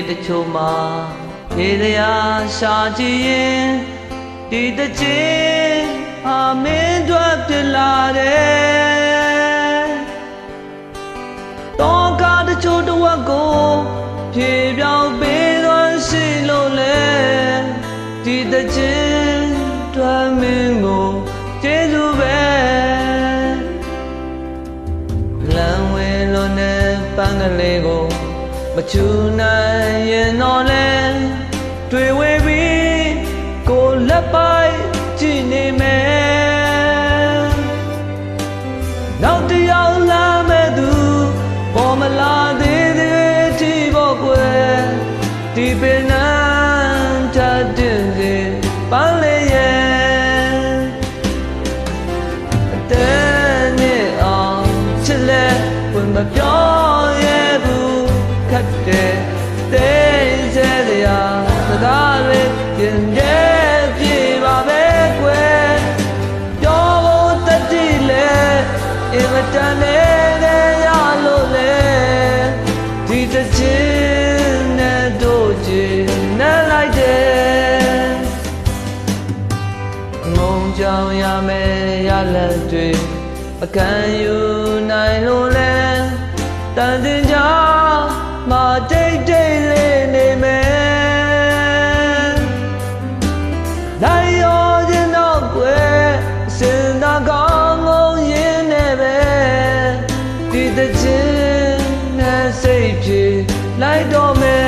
တချို့မှာနေစရာရှာကြည့်ရင်ဒီတချင်းဟာမင်းတို့ဖြစ်လာတယ်တောကတချို့တစ်ဝက်ကိုဖြေပြောင်းပေးသွားရှိလို့လေဒီတချင်းတွေ့မင်းကိုကျေးဇူးပဲလမ်းဝင်လို့နဲ့ပန်းကလေးကိုမချူနိုင်ရင်တော့လဲတွေ့ဝေးပြီးကိုလက်ပိုက်ကြည့်နေမယ်နောက်တယောက်လာမဲ့သူပေါ်မလာသေးသေးချီဖို့ကွယ်ဒီပင်နန်းထတင်စေပန်းလေးရဲ့အတဲ့နဲ့အောင်ချစ်လဲဝင်မပြောရဲ့ဘူးခတ်တဲ့တဲ့စရာစကားတွေပြင်တဲ့ပြေပါပဲကွယ်ပြောဖို့တတိလဲအင်မတန်နဲ့ရလို့လေဒီတချင်းနဲ့တို့ချင်နဲ့လိုက်တယ်ငုံကြောင်ရမယ်ရလက်တွေအခံယူနိုင်လို့လဲတန်တင်ကြမှာတိတ်တိတ်လေးနေမယ်နိုင်ရောခြင်းတော့ကွယ်စင်သာကောင်းငုံရင်းနေပဲဒီတချင်းနဲ့စိတ်ပြေလိုက်တော့မယ်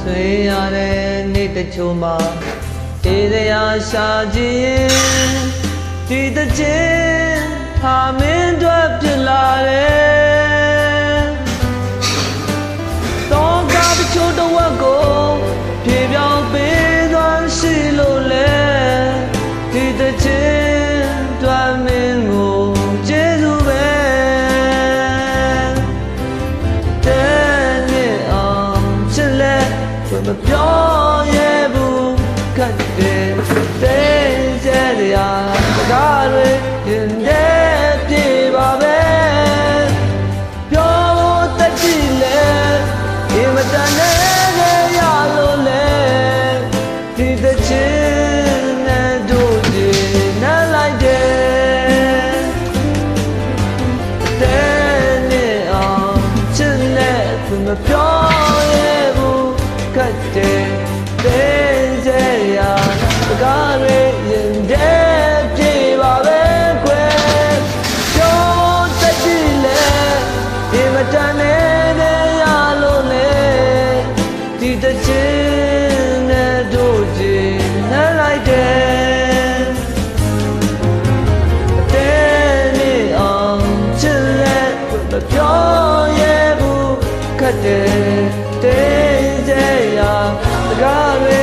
ဆွေးရတဲ့နေ့တချို့မှာတေးစရာရှာကြည့်ရင်ဒီတချင်းဟာမင်းတို့ဖြစ်လာတယ်တောကတချို့တစ်ဝက်ကိုပြေပြောင်းပေးသွားရှိလို့လေဒီတချင်းတွေ့မင်းကိုကျေးဇူးပဲတဲ့နဲ့အောင်ချစ်လဲမပြောရဲဘူးခတ်တဲ့တဲ့စရာစကားတွေရင်တဲ့ပြေပါပဲပြောဖို့တတိလဲအင်မတန်နဲ့ရလို့လေဒီတချင်းနဲ့တို့ဒီနဲ့လိုက်တယ်တဲ့နဲ့အောင်ချစ်နဲ့မပြောရဲဘူးခတ်တဲ့တဲ့စရာစကားတွေရင်တဲ့ပြေပါပဲကွယ်ပြောတတ်ကြည့်လဲဒီမတန်နဲ့ရလို့လေဒီတချင်းနဲ့တို့ချင်နဲ့လိုက်တယ်တဲ့နဲ့အောင်ချစ်လဲမပြောရဲဘူးခတ်တဲ့တဲ့စရာစကားတွေ